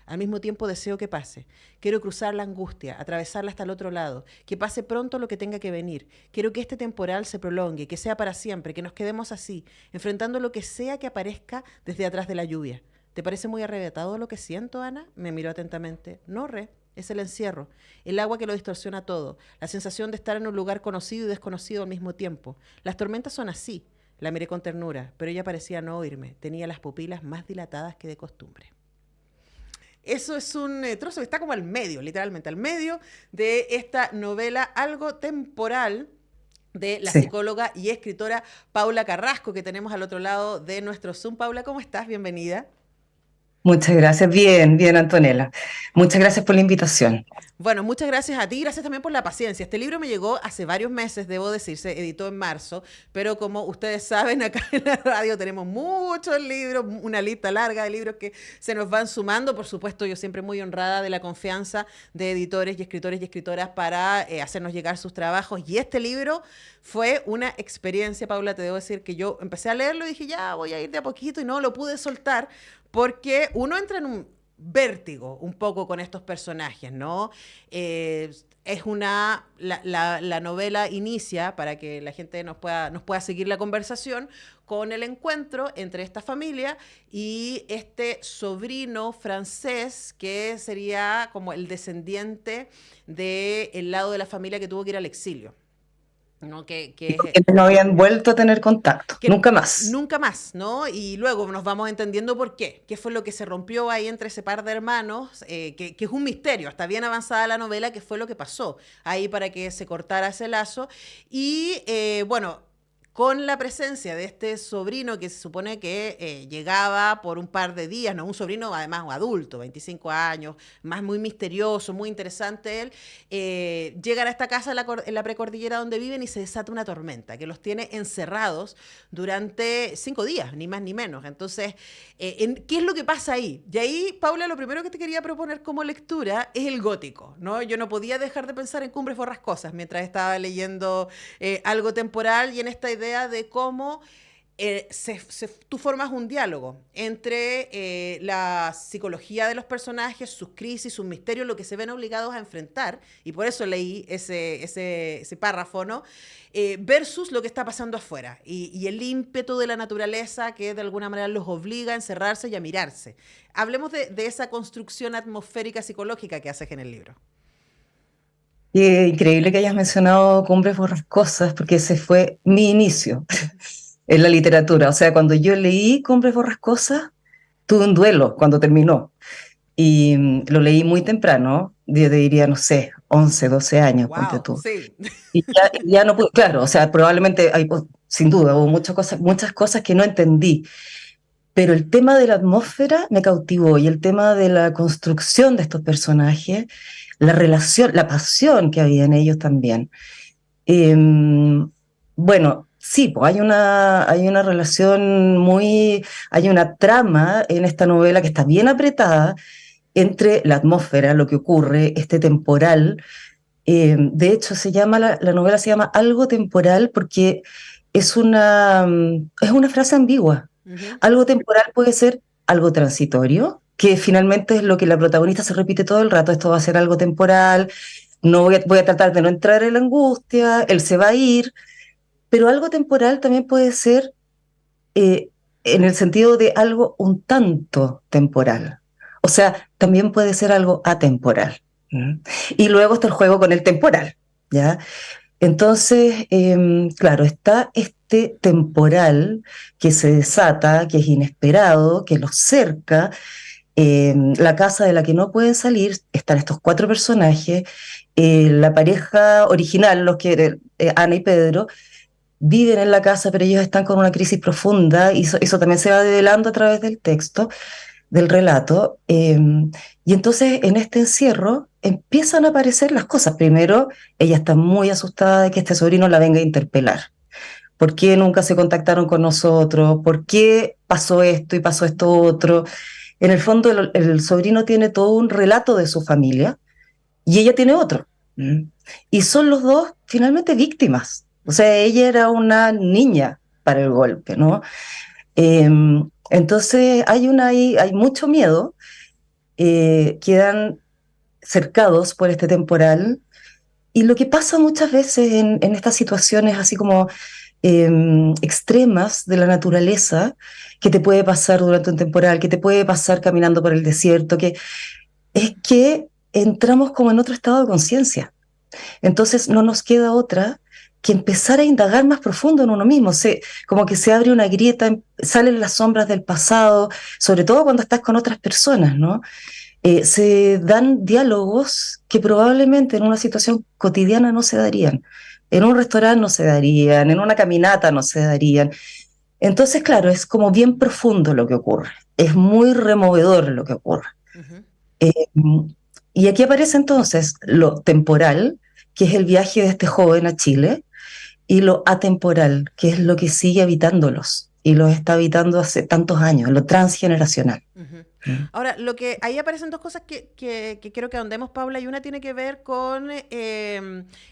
Al mismo tiempo deseo que pase. Quiero cruzar la angustia, atravesarla hasta el otro lado, que pase pronto lo que tenga que venir. Quiero que este temporal se prolongue, que sea para siempre, que nos quedemos así, enfrentando lo que sea que aparezca desde atrás de la lluvia. ¿Te parece muy arrebatado lo que siento, Ana? Me miró atentamente. No, Re, es el encierro, el agua que lo distorsiona todo, la sensación de estar en un lugar conocido y desconocido al mismo tiempo. Las tormentas son así. La miré con ternura, pero ella parecía no oírme. Tenía las pupilas más dilatadas que de costumbre. Eso es un trozo que está como al medio, literalmente al medio de esta novela Algo Temporal, de la psicóloga y escritora Paula Carrasco, que tenemos al otro lado de nuestro Zoom. Paula, ¿cómo estás? Bienvenida. Muchas gracias, bien, bien, Antonella. Muchas gracias por la invitación. Bueno, muchas gracias a ti, gracias también por la paciencia. Este libro me llegó hace varios meses, debo decir, se editó en marzo, pero como ustedes saben, acá en la radio tenemos muchos libros, una lista larga de libros que se nos van sumando. Por supuesto, yo siempre muy honrada de la confianza de editores y escritoras para hacernos llegar sus trabajos. Y este libro fue una experiencia, Paula, te debo decir que yo empecé a leerlo y dije, ya voy a ir de a poquito y no lo pude soltar porque uno entra en un vértigo un poco con estos personajes, ¿no? La novela inicia, para que la gente nos pueda seguir la conversación, con el encuentro entre esta familia y este sobrino francés que sería como el descendiente del lado de la familia que tuvo que ir al exilio. ¿No? Que no habían vuelto a tener contacto, nunca más. Nunca más, ¿no? Y luego nos vamos entendiendo por qué. ¿Qué fue lo que se rompió ahí entre ese par de hermanos? Que es un misterio, está bien avanzada la novela, qué fue lo que pasó ahí para que se cortara ese lazo. Y bueno, con la presencia de este sobrino que se supone que llegaba por un par de días, ¿no? Un sobrino además adulto, 25 años, más muy misterioso, muy interesante él, llegan a esta casa en la precordillera donde viven y se desata una tormenta que los tiene encerrados durante 5 días, ni más ni menos. Entonces, ¿qué es lo que pasa ahí? Y ahí, Paula, lo primero que te quería proponer como lectura es el gótico, ¿no? Yo no podía dejar de pensar en Cumbres Borrascosas mientras estaba leyendo Algo Temporal y en esta idea de cómo tú formas un diálogo entre la psicología de los personajes, sus crisis, sus misterios, lo que se ven obligados a enfrentar, y por eso leí ese párrafo, ¿no? Versus lo que está pasando afuera, y el ímpetu de la naturaleza que de alguna manera los obliga a encerrarse y a mirarse. Hablemos de esa construcción atmosférica psicológica que haces en el libro. Increíble que hayas mencionado Cumbres Borrascosas, porque ese fue mi inicio en la literatura. O sea, cuando yo leí Cumbres Borrascosas, tuve un duelo cuando terminó. Y lo leí muy temprano, yo te diría, no sé, 11, 12 años, wow, ponte tú. Sí. Y ya no pude, claro, o sea, probablemente, sin duda, hubo muchas cosas que no entendí. Pero el tema de la atmósfera me cautivó y el tema de la construcción de estos personajes, la relación, la pasión que había en ellos también. Bueno, sí, pues hay una relación hay una trama en esta novela que está bien apretada entre la atmósfera, lo que ocurre, este temporal. De hecho, la novela se llama Algo Temporal porque es una frase ambigua. Uh-huh. Algo temporal puede ser algo transitorio, que finalmente es lo que la protagonista se repite todo el rato, esto va a ser algo temporal, voy a tratar de no entrar en la angustia, él se va a ir, pero algo temporal también puede ser en el sentido de algo un tanto temporal, o sea, también puede ser algo atemporal. ¿Mm? Y luego está el juego con el temporal, ¿ya? Entonces, claro, está este temporal que se desata, que es inesperado, que los cerca, la casa de la que no pueden salir, están estos 4 personajes, la pareja original, Ana y Pedro, viven en la casa, pero ellos están con una crisis profunda, y eso también se va develando a través del texto, del relato, y entonces en este encierro empiezan a aparecer las cosas. Primero, ella está muy asustada de que este sobrino la venga a interpelar. ¿Por qué nunca se contactaron con nosotros? ¿Por qué pasó esto y pasó esto otro? En el fondo, el sobrino tiene todo un relato de su familia y ella tiene otro. ¿Mm? Y son los dos finalmente víctimas. O sea, ella era una niña para el golpe, ¿no? Eh, entonces hay mucho miedo, quedan cercados por este temporal, y lo que pasa muchas veces en estas situaciones así como extremas de la naturaleza, que te puede pasar durante un temporal, que te puede pasar caminando por el desierto, es que entramos como en otro estado de conciencia. Entonces no nos queda otra que empezar a indagar más profundo en uno mismo. Como que se abre una grieta, salen las sombras del pasado, sobre todo cuando estás con otras personas, ¿no? Se dan diálogos que probablemente en una situación cotidiana no se darían. En un restaurante no se darían, en una caminata no se darían. Entonces, claro, es como bien profundo lo que ocurre. Es muy removedor lo que ocurre. Ujú. Eh, y aquí aparece entonces lo temporal, que es el viaje de este joven a Chile, y lo atemporal, que es lo que sigue habitándolos, y los está habitando hace tantos años, lo transgeneracional. Ujú. ¿Mm? Ahora, lo que ahí aparecen dos cosas que quiero que ahondemos, Paula, y una tiene que ver con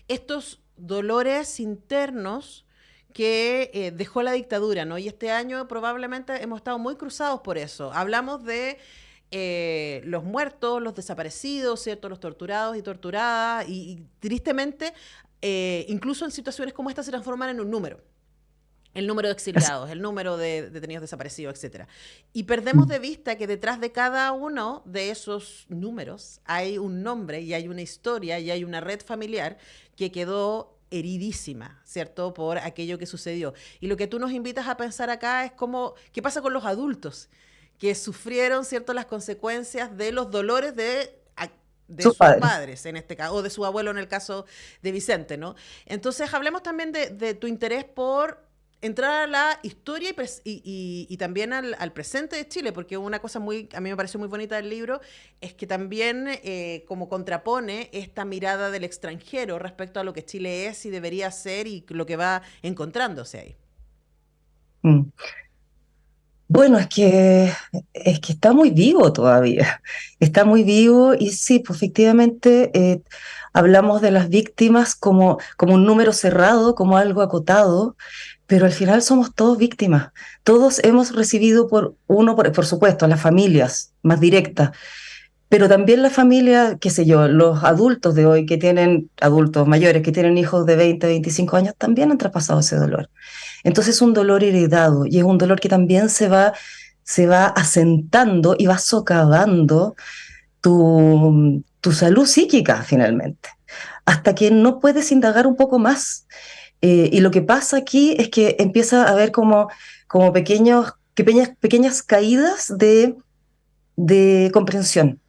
estos dolores internos que dejó la dictadura, ¿no? Y este año probablemente hemos estado muy cruzados por eso. Hablamos de los muertos, los desaparecidos, ¿cierto? Los torturados y torturadas, y tristemente, incluso en situaciones como esta se transforman en un número. El número de exiliados, el número de detenidos desaparecidos, etcétera. Y perdemos de vista que detrás de cada uno de esos números hay un nombre y hay una historia y hay una red familiar que quedó heridísima, ¿cierto? Por aquello que sucedió. Y lo que tú nos invitas a pensar acá es qué pasa con los adultos que sufrieron, ¿cierto?, las consecuencias de los dolores de Sus sus padres. padres, en este caso, o de su abuelo en el caso de Vicente, ¿no? Entonces, hablemos también de tu interés por entrar a la historia y también al presente de Chile, porque una cosa a mí me pareció muy bonita del libro, es que también como contrapone esta mirada del extranjero respecto a lo que Chile es y debería ser y lo que va encontrándose ahí. Mm. Bueno, es que está muy vivo todavía, está muy vivo, y sí, pues efectivamente hablamos de las víctimas como un número cerrado, como algo acotado, pero al final somos todos víctimas. Todos hemos recibido por supuesto, las familias más directas, pero también la familia, qué sé yo, los adultos de hoy adultos mayores que tienen hijos de 20, 25 años, también han traspasado ese dolor. Entonces es un dolor heredado, y es un dolor que también se va asentando y va socavando tu salud psíquica finalmente, hasta que no puedes indagar un poco más. Y lo que pasa aquí es que empieza a haber como pequeñas caídas de comprensión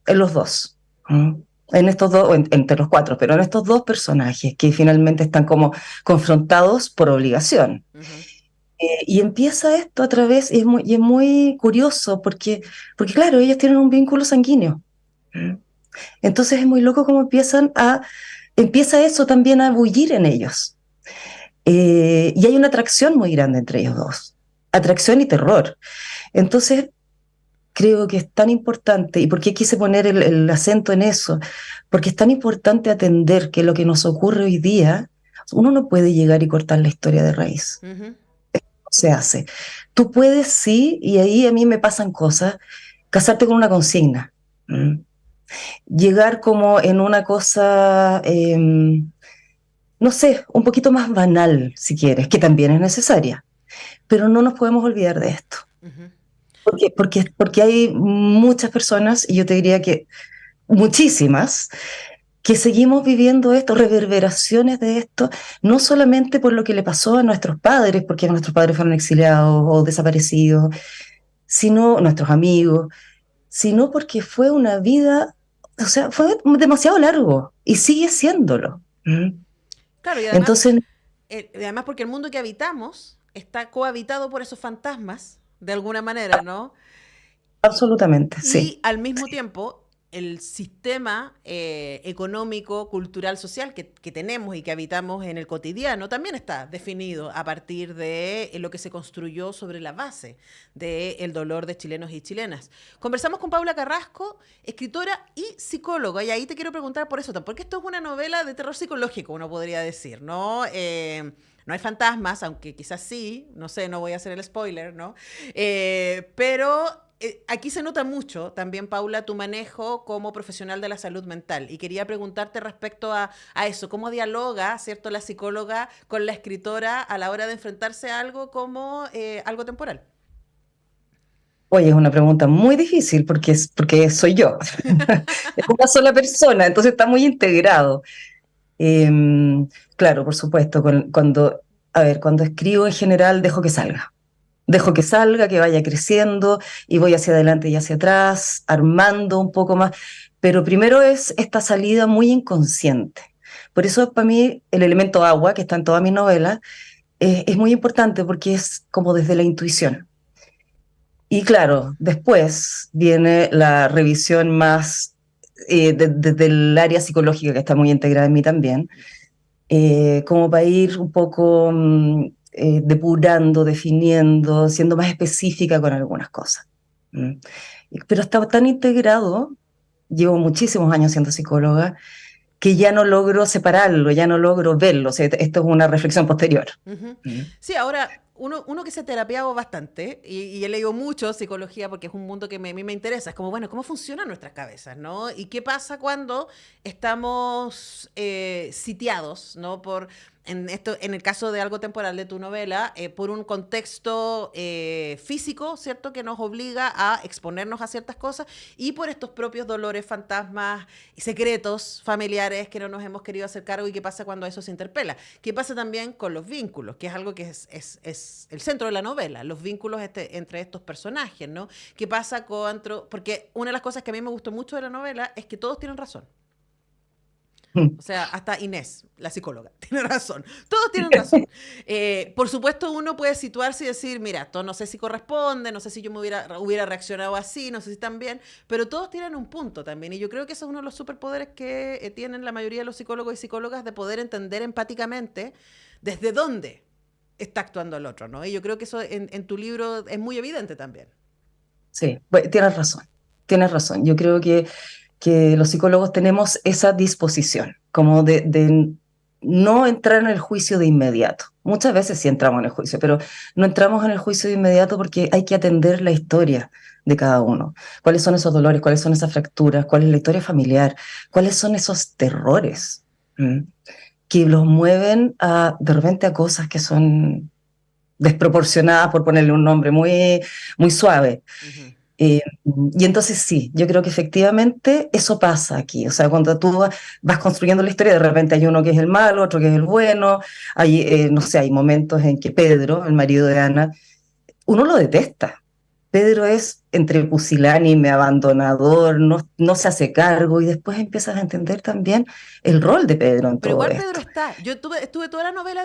en los dos. ¿Mm? En estos dos, entre los 4, pero en estos dos personajes que finalmente están como confrontados por obligación. Ujú. Y empieza esto a través, y es muy curioso porque claro, ellos tienen un vínculo sanguíneo. ¿Mm? Entonces es muy loco cómo empieza eso también a bullir en ellos. Y hay una atracción muy grande entre ellos dos, atracción y terror. Entonces creo que es tan importante, y por qué quise poner el acento en eso, porque es tan importante atender que lo que nos ocurre hoy día, uno no puede llegar y cortar la historia de raíz. Ujú. No se hace. Tú puedes, sí, y ahí a mí me pasan cosas, casarte con una consigna. ¿Mm? Llegar como en una cosa, no sé, un poquito más banal, si quieres, que también es necesaria, pero no nos podemos olvidar de esto. Ujú. Porque hay muchas personas, y yo te diría que muchísimas, que seguimos viviendo esto, reverberaciones de esto, no solamente por lo que le pasó a nuestros padres, porque nuestros padres fueron exiliados o desaparecidos, sino nuestros amigos. sino porque fue una vida, o sea, fue demasiado largo y sigue siéndolo. Claro, Entonces, y además porque el mundo que habitamos está cohabitado por esos fantasmas, de alguna manera, ¿no? absolutamente, sí. Y al mismo tiempo, el sistema económico, cultural, social que tenemos y que habitamos en el cotidiano también está definido a partir de lo que se construyó sobre la base del dolor de chilenos y chilenas. Conversamos con Paula Carrasco, escritora y psicóloga, y ahí te quiero preguntar por eso, porque esto es una novela de terror psicológico, uno podría decir, ¿no? No hay fantasmas, aunque quizás sí, no sé, no voy a hacer el spoiler, ¿no? Pero aquí se nota mucho también, Paula, tu manejo como profesional de la salud mental. Y quería preguntarte respecto a eso, ¿cómo dialoga, cierto, la psicóloga con la escritora a la hora de enfrentarse a algo como algo temporal? Oye, es una pregunta muy difícil porque soy yo. Es una sola persona, entonces está muy integrado. Claro, por supuesto, cuando escribo en general dejo que salga. Dejo que salga, que vaya creciendo y voy hacia adelante y hacia atrás, armando un poco más. Pero primero es esta salida muy inconsciente. Por eso para mí el elemento agua, que está en toda mi novela, es muy importante porque es como desde la intuición. Y claro, después viene la revisión más desde el área psicológica que está muy integrada en mí también, como para ir un poco depurando, definiendo, siendo más específica con algunas cosas. ¿Mm? Pero está tan integrado, llevo muchísimos años siendo psicóloga, que ya no logro separarlo, ya no logro verlo. O sea, esto es una reflexión posterior. Ujú. ¿Mm? Sí, ahora, uno que se ha terapiado bastante, y he leído mucho psicología porque es un mundo que a mí me interesa, es como, bueno, ¿cómo funcionan nuestras cabezas, no? ¿Y qué pasa cuando estamos sitiados, no? En el caso de algo temporal de tu novela, por un contexto físico, ¿cierto? Que nos obliga a exponernos a ciertas cosas y por estos propios dolores, fantasmas, secretos familiares que no nos hemos querido hacer cargo y qué pasa cuando eso se interpela. ¿Qué pasa también con los vínculos? Que es algo que es el centro de la novela, los vínculos entre estos personajes, ¿no? ¿Qué pasa con... Porque una de las cosas que a mí me gustó mucho de la novela es que todos tienen razón. O sea, hasta Inés, la psicóloga, tiene razón. Todos tienen razón. Por supuesto, uno puede situarse y decir, mira, esto no sé si corresponde, no sé si yo me hubiera reaccionado así, no sé si también, pero todos tienen un punto también. Y yo creo que eso es uno de los superpoderes que tienen la mayoría de los psicólogos y psicólogas de poder entender empáticamente desde dónde está actuando el otro, ¿no? Y yo creo que eso en tu libro es muy evidente también. Sí, pues, tienes razón, tienes razón. Yo creo que los psicólogos tenemos esa disposición, como de no entrar en el juicio de inmediato. Muchas veces sí entramos en el juicio, pero no entramos en el juicio de inmediato porque hay que atender la historia de cada uno. ¿Cuáles son esos dolores? ¿Cuáles son esas fracturas? ¿Cuál es la historia familiar? ¿Cuáles son esos terrores? ¿Mm? Que los mueven de repente a cosas que son desproporcionadas, por ponerle un nombre muy suave. Ujú. Y entonces sí, yo creo que efectivamente eso pasa aquí. O sea, cuando tú vas construyendo la historia, de repente hay uno que es el malo, otro que es el bueno. Hay, no sé, hay momentos en que Pedro, el marido de Ana, uno lo detesta. Pedro es entre pusilánime, abandonador, no se hace cargo y después empiezas a entender también el rol de Pedro en Pero todo igual Pedro esto. está. Estuve toda la novela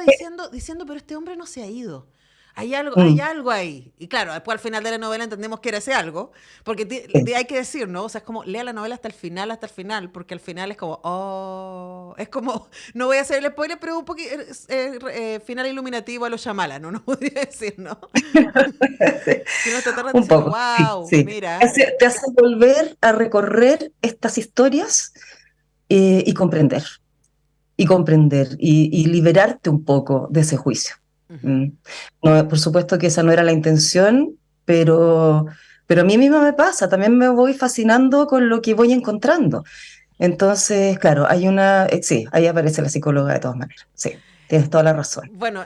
diciendo, pero este hombre no se ha ido. Hay Mm, algo ahí. Y claro, después al final de la novela entendemos que era ese algo, porque sí. hay que decir, ¿no? O sea, es como, lea la novela hasta el final, porque al final es como, oh, es como, no voy a hacer el spoiler, pero un poquito, final iluminativo a los Shyamalan, ¿no? No podría decir, ¿no? Que uno está todo el rato Un diciendo, poco, sí, wow, sí. mira. Te hace volver a recorrer estas historias y comprender. Y liberarte un poco de ese juicio. Ujú. Mm. No, por supuesto que esa no era la intención, pero a mí misma me pasa, también me voy fascinando con lo que voy encontrando. Entonces, claro, sí, ahí aparece la psicóloga de todas maneras, sí, tienes toda la razón. Bueno,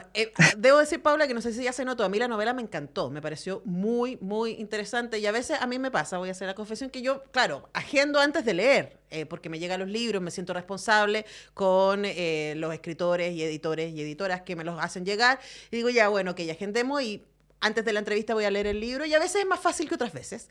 debo decir, Paula, que no sé si ya se notó, a mí la novela me encantó, me pareció muy, muy interesante y a veces a mí me pasa, voy a hacer la confesión, que yo, claro, agendo antes de leer, porque me llegan los libros, me siento responsable con los escritores y editores y editoras que me los hacen llegar y digo, ya, bueno, que ya agendemos y antes de la entrevista voy a leer el libro, y a veces es más fácil que otras veces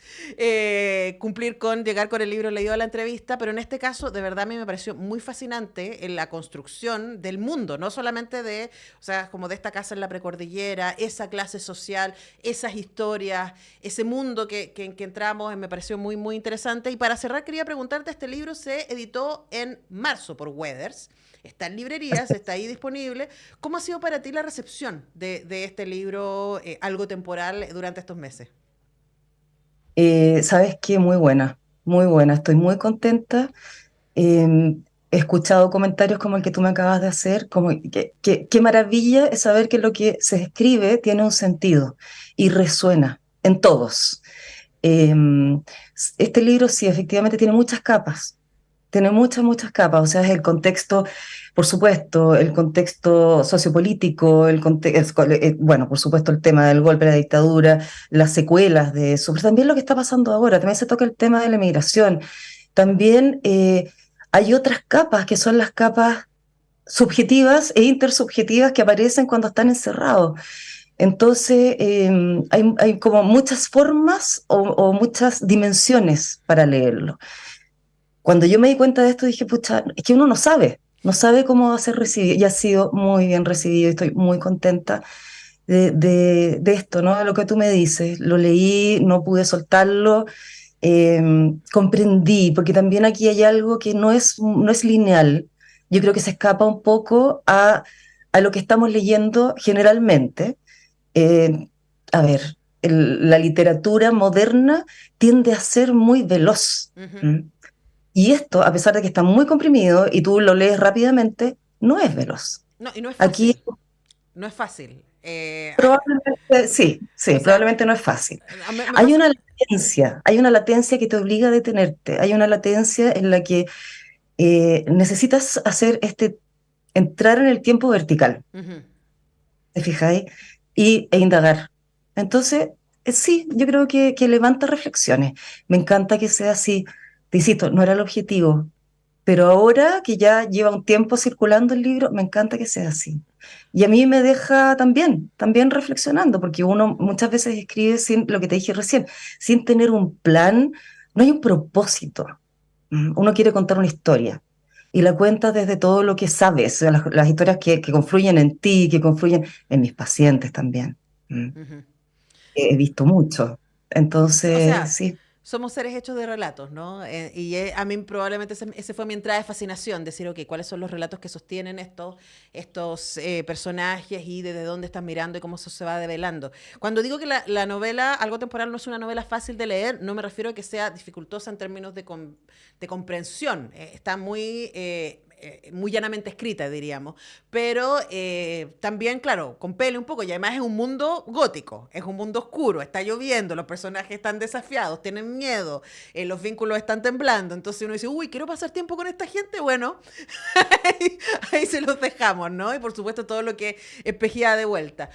cumplir con llegar con el libro leído a la entrevista, pero en este caso, de verdad, a mí me pareció muy fascinante en la construcción del mundo, no solamente de, o sea, como de esta casa en la precordillera, esa clase social, esas historias, ese mundo en que entramos, me pareció muy, muy interesante. Y para cerrar, quería preguntarte, este libro se editó en marzo por Weathers, está en librerías, está ahí disponible. ¿Cómo ha sido para ti la recepción de este libro, Algo Temporal, durante estos meses? ¿Sabes qué? Muy buena, estoy muy contenta. He escuchado comentarios como el que tú me acabas de hacer, como qué maravilla es saber que lo que se escribe tiene un sentido y resuena en todos. Em, este libro sí, efectivamente tiene muchas capas, tiene muchas capas, o sea, es el contexto, por supuesto, el contexto sociopolítico, bueno, por supuesto, el tema del golpe de la dictadura, las secuelas de eso, pero también lo que está pasando ahora, también se toca el tema de la migración, también hay otras capas que son las capas subjetivas e intersubjetivas que aparecen cuando están encerrados. Entonces, hay como muchas formas o muchas dimensiones para leerlo. Cuando yo me di cuenta de esto, dije, pucha, es que uno no sabe cómo va a ser recibido, y ha sido muy bien recibido, y estoy muy contenta de esto, ¿no? De lo que tú me dices. Lo leí, no pude soltarlo, comprendí, porque también aquí hay algo que no es lineal. Yo creo que se escapa un poco a lo que estamos leyendo generalmente. Eh, a ver, la literatura moderna tiende a ser muy veloz. Ujú. ¿Mm? Y esto, a pesar de que está muy comprimido y tú lo lees rápidamente, no es veloz. No, y no es Aquí fácil, no es fácil. probablemente, sí, O sí, sea, probablemente no es fácil. me pasa... Hay una latencia que te obliga a detenerte, hay una latencia en la que necesitas hacer entrar en el tiempo vertical, Ujú. ¿te fijáis? E indagar. Entonces, sí, yo creo que levanta reflexiones. Me encanta que sea así. Te insisto, no era el objetivo, pero ahora que ya lleva un tiempo circulando el libro, me encanta que sea así. Y a mí me deja también reflexionando, porque uno muchas veces escribe sin, lo que te dije recién, sin tener un plan, no hay un propósito. Uno quiere contar una historia y la cuenta desde todo lo que sabes, las historias que confluyen en ti, que confluyen en mis pacientes también. Mm. Ujú. He visto mucho. O Entonces, sea, sí. somos seres hechos de relatos, ¿no? A mí probablemente ese fue mi entrada de fascinación, decir, ok, ¿cuáles son los relatos que sostienen estos personajes y desde dónde están mirando y cómo eso se va develando? Cuando digo que la novela Algo Temporal no es una novela fácil de leer, no me refiero a que sea dificultosa en términos de comprensión. Está muy llanamente escrita, diríamos, pero también, claro, compele un poco, y además es un mundo gótico, es un mundo oscuro, está lloviendo, los personajes están desafiados, tienen miedo, los vínculos están temblando, entonces uno dice, uy, quiero pasar tiempo con esta gente, bueno, ahí se los dejamos, ¿no? Y por supuesto todo lo que espejía de vuelta.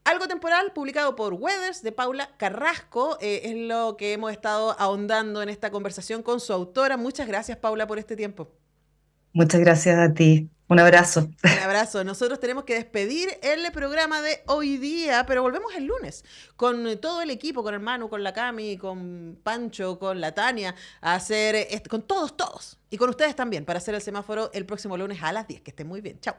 Algo Temporal, publicado por Weathers, de Paula Carrasco, es lo que hemos estado ahondando en esta conversación con su autora. Muchas gracias, Paula, por este tiempo. Muchas gracias a ti. Un abrazo. Un abrazo. Nosotros tenemos que despedir el programa de hoy día, pero volvemos el lunes con todo el equipo, con Hermano, con la Cami, con Pancho, con la Tania, a hacer, con todos, y con ustedes también, para hacer el semáforo el próximo lunes a las 10. Que estén muy bien. Chao.